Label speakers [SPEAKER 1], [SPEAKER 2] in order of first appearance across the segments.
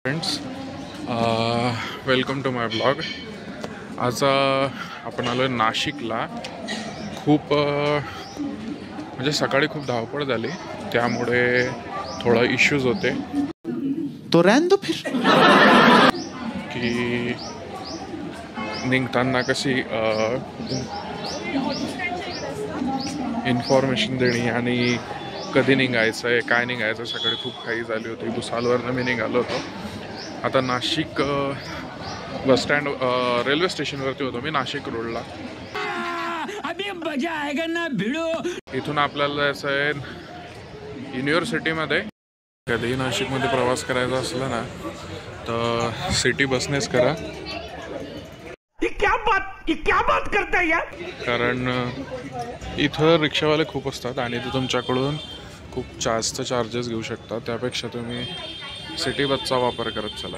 [SPEAKER 1] Friends, welcome to my blog. आज आपण आलो नाशिकला. खूप म्हणजे सकाळी खूप धावपळ झाली, त्यामुळे थोडा इश्यूज होते
[SPEAKER 2] तो रहने दो फिर.
[SPEAKER 1] की निघताना कशी इन्फॉर्मेशन देणी आणि कधी निघायचं आहे काय निघायचं. सकाळी खूप घाई झाली होती. भुसावळवरनं मी निघालो होतो. आता नाशिक बसस्टँड रेल्वे स्टेशनवरती होतो मी, नाशिक रोडला.
[SPEAKER 3] अभी मजा आएगा ना भिड़ो.
[SPEAKER 1] इथून आपल्याला जायचं आहे युनिव्हर्सिटीमध्ये. कधीही नाशिकमध्ये प्रवास करायचा असला ना तर सिटी बसनेच करा.
[SPEAKER 3] क्या बात करता है यार.
[SPEAKER 1] कारण इथं रिक्षावाले खूप असतात आणि ते तुमच्याकडून खूप जास्त चार्जेस घेऊ शकतात. त्यापेक्षा तुम्ही सिटी बसचा वापर करत चला.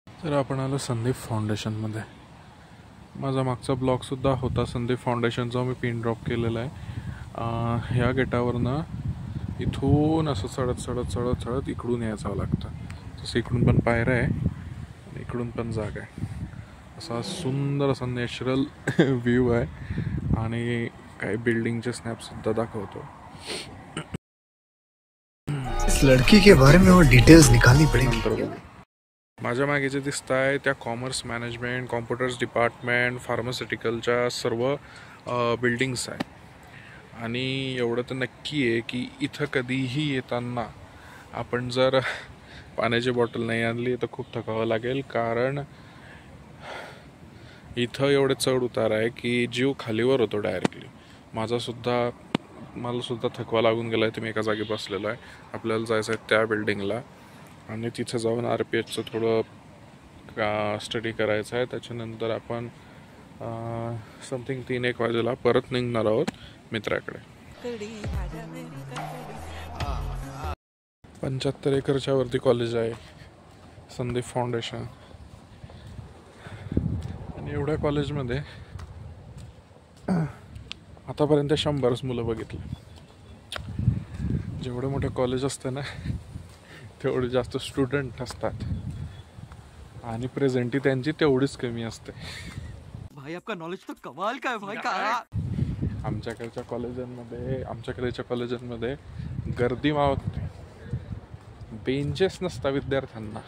[SPEAKER 1] तर आपण आलो संदीप फाउंडेशनमध्ये. माझा मागचा ब्लॉगसुद्धा होता संदीप फाउंडेशनचा, मी पिन ड्रॉप केलेला आहे. ह्या गेटावरनं इथून असं चढत इकडून यायचं लागतं. तसं इकडून पण पायऱ्या आहे आणि इकडून पण जागा आहे. असा सुंदर असा नॅचरल व्ह्यू आहे आणि काही बिल्डिंगचे स्नॅपसुद्धा दाखवतो.
[SPEAKER 2] इस लड़की के बारे में और डिटेल्स निकालनी पड़ेगी.
[SPEAKER 1] माझ्या मागे जे दिसत आहे त्या कॉमर्स मॅनेजमेंट, कॉम्प्युटर्स डिपार्टमेंट, फार्मास्युटिकलच्या सर्व बिल्डिंग्स आहे. आणि एवढं तर नक्की आहे की इथं कधीही येताना आपण जर पाण्याची बॉटल नाही आणली तर खूप थकावं लागेल. कारण इथं एवढे चढ उतार आहे की जीव खालीवर होतो डायरेक्टली. मला सुद्धा थकवा लागून गेला आहे. तुम्ही एका जागी बसलेलो आहे. आपल्याला जायचं आहे त्या बिल्डिंगला आणि तिथं जाऊन RPHचं थोडं स्टडी करायचं आहे. त्याच्यानंतर आपण समथिंग 3-1 वाजेला परत निघणार आहोत मित्राकडे. 75 एकरच्या वरती कॉलेज आहे संदीप फाउंडेशन. आणि एवढ्या कॉलेजमध्ये आतापर्यंत 100 मुलं बघितली. जेवढे मोठे कॉलेज असतं ना तेवढे जास्त स्टुडंट असतात आणि प्रेझेंटी त्यांची तेवढीच कमी असते.
[SPEAKER 3] भाई आपका नॉलेज तो कमाल का है भाई. का आमच्याकडच्या कॉलेजांमध्ये गर्दी मावत नाही. बेंचेस नसता विद्यार्थ्यांना.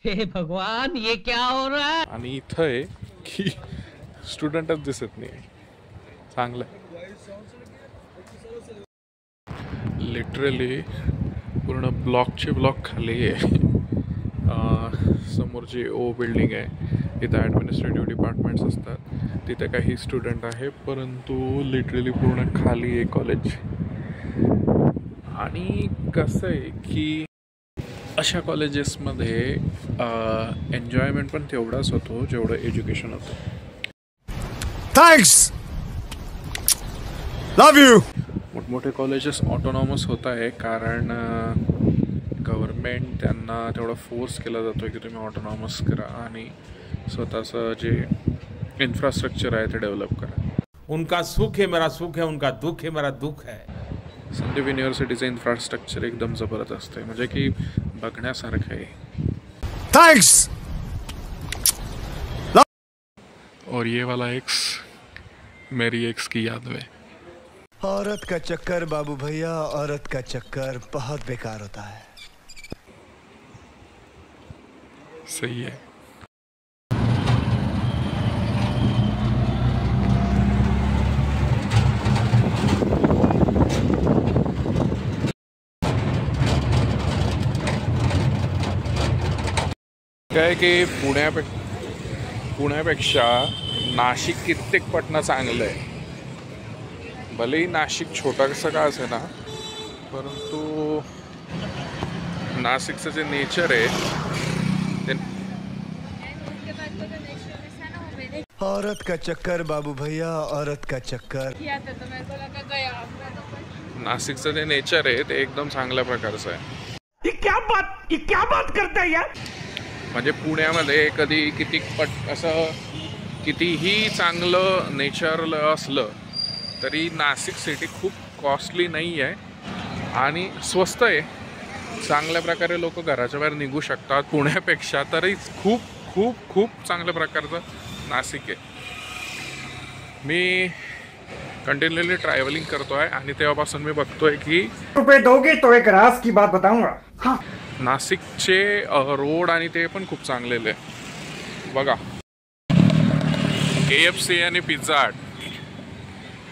[SPEAKER 3] हे भगवान ये क्या हो रहा है.
[SPEAKER 1] आणि इथं आहे की स्टुडंटच दिसत नाही. चांगलं लिटरली पूर्ण ब्लॉक खाली आहे. समोरची O बिल्डिंग आहे, तिथं ॲडमिनिस्ट्रेटिव्ह डिपार्टमेंट्स असतात. तिथे काही स्टुडंट आहे, परंतु लिटरली पूर्ण खाली आहे कॉलेज. आणि कसं आहे की अशा कॉलेजेसमध्ये एन्जॉयमेंट पण तेवढाच होतो जेवढं एज्युकेशन होतं.
[SPEAKER 2] Thanks, love you.
[SPEAKER 1] मोठमोठे कॉलेजेस ऑटोनॉमस होत आहे कारण गव्हर्मेंट त्यांना तेवढा फोर्स केला जातो की तुम्ही ऑटोनॉमस करा आणि स्वतःचं जे इन्फ्रास्ट्रक्चर आहे ते डेव्हलप करा.
[SPEAKER 4] उनका सुख है मेरा सुख है, उनका दुख है मेरा दुख है.
[SPEAKER 1] संदीप युनिव्हर्सिटीचं इन्फ्रास्ट्रक्चर एकदम जबरदस्त आहे, म्हणजे की बघण्यासारखं आहे.
[SPEAKER 2] थँक्स.
[SPEAKER 1] और ये वाला एक्स मेरी एक्स की याद में.
[SPEAKER 2] औरत का चक्कर बाबू भैया, औरत का चक्कर बहुत बेकार होता है.
[SPEAKER 1] सही है. काय की पुण्यापेक्षा नाशिक कित्येक पटना चांगलं आहे. भलेही नाशिक छोटासा का असे ना, परंतु नाशिकचं जे नेचर आहे ते.
[SPEAKER 2] औरत का चक्कर बाबू भैया, औरत का चक्कर.
[SPEAKER 1] नाशिकचं जे नेचर आहे ते एकदम चांगल्या प्रकारचं आहे.
[SPEAKER 3] ये क्या बात करता है यार.
[SPEAKER 1] म्हणजे पुण्यामध्ये कधी किती असं कितीही चांगलं नेचर असलं तरी नाशिक सिटी खूप कॉस्टली नाही आहे आणि स्वस्त आहे. चांगल्या प्रकारे लोक घराच्या बाहेर निघू शकतात. पुण्यापेक्षा तरी खूप खूप खूप चांगल्या प्रकारचं नाशिक आहे. मी कंटिन्युअसली ट्रॅव्हलिंग करतो आहे आणि तेव्हापासून मी बघतोय की
[SPEAKER 5] रुपये दोगे तो एक राज की बात बताऊंगा. हाँ.
[SPEAKER 1] नाशिकचे रोड आणि ते पण खूप चांगलेले बघा. KFC आणि पिझ्झा हट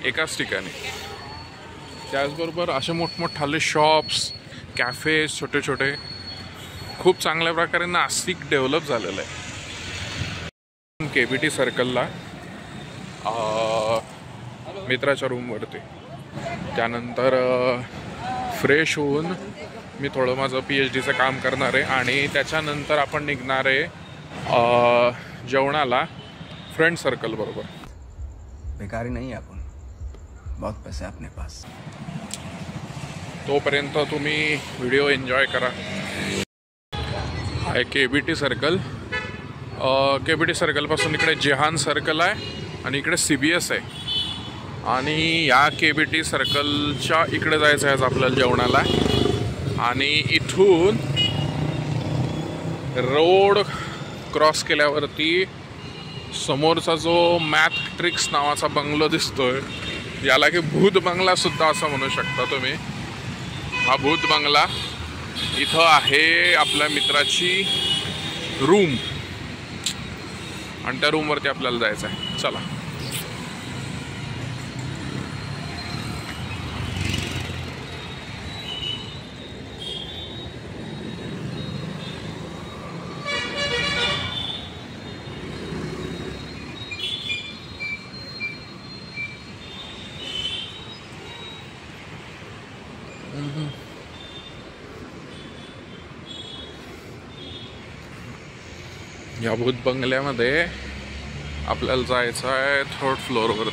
[SPEAKER 1] एकाच ठिकाणी. त्याचबरोबर असे मोठमोठाले शॉप्स, कॅफेज, छोटे छोटे खूप चांगल्या प्रकारे नाशिक डेव्हलप झालेलं आहे. KBT सर्कलला मित्राच्या रूमवरती. त्यानंतर फ्रेश होऊन मी थोडं माझं PhDचं काम करणार आहे आणि त्याच्यानंतर आपण निघणार आहे जेवणाला फ्रेंड सर्कल बरोबर.
[SPEAKER 2] बेकारी नहीं है अपन, बहुत पैसे अपने पास.
[SPEAKER 1] तोपर्यंत तुम्ही व्हिडिओ एन्जॉय करा. आहे KBT सर्कल. KBT सर्कलपासून इकडे जेहान सर्कल आहे आणि इकडे CBS आहे. आणि या KBT सर्कलच्या इकडे जायचं आहे आपल्याला जेवणाला. आणि इथून रोड क्रॉस केल्यावरती समोरचा जो मॅथट्रिक्स नावाचा बंगलो दिसतोय, याला की भूत बंगला सुद्धा असं म्हणू शकता तुम्ही. हा भूत बंगला. इथं आहे आपल्या मित्राची रूम आणि त्या रूमवरती आपल्याला जायचं आहे. चला. या भूत बंगल्यामध्ये आपल्याला जायचं आहे 3rd फ्लोअरवर.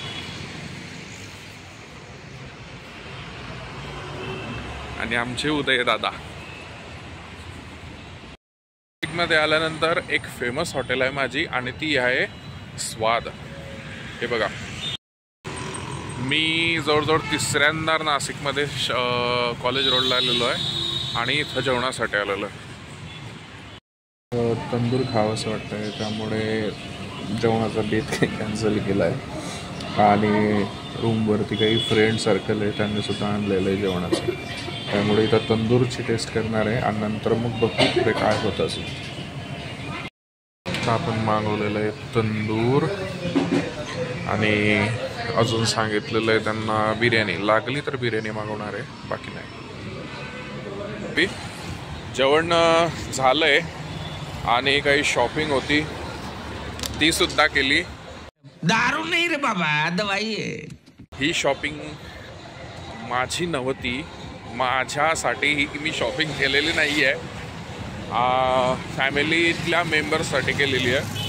[SPEAKER 1] आणि आमचे उदय दादा. मध्ये आल्यानंतर एक फेमस हॉटेल आहे माझी आणि ती आहे स्वाद. हे बघा, मी जवळजवळ 3ऱ्यांदा नाशिकमध्ये कॉलेज रोडला आलेलो आहे आणि इथं जेवणासाठी आलेलो आहे. तंदूर खावं असं वाटतं आहे, त्यामुळे जेवणाचा बेत कॅन्सल केला आहे. आणि रूमवरती काही फ्रेंड सर्कल आहे, त्यांनीसुद्धा आणलेलं आहे जेवणाचं. त्यामुळे इथं तंदूरची टेस्ट करणार आहे आणि नंतर मग बघू पुढे काय होत असेल. आपण मागवलेलं आहे तंदूर आणि अजून सांगितलेलं आहे त्यांना बिर्याणी. लागली तर बिर्याणी मागवणार आहे, बाकी नाही. जेवण झालं आहे आणि काही शॉपिंग होती ती सुद्धा केली.
[SPEAKER 6] दारू नाही रे बाबा, दवाई आहे.
[SPEAKER 1] ही शॉपिंग माझी नव्हती, माझ्यासाठी ही मी शॉपिंग केलेली नाही आहे. फॅमिलीतल्या मेंबर्ससाठी केलेली आहे.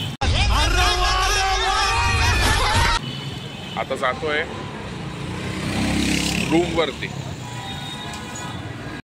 [SPEAKER 1] आता जातोय रूमवरती.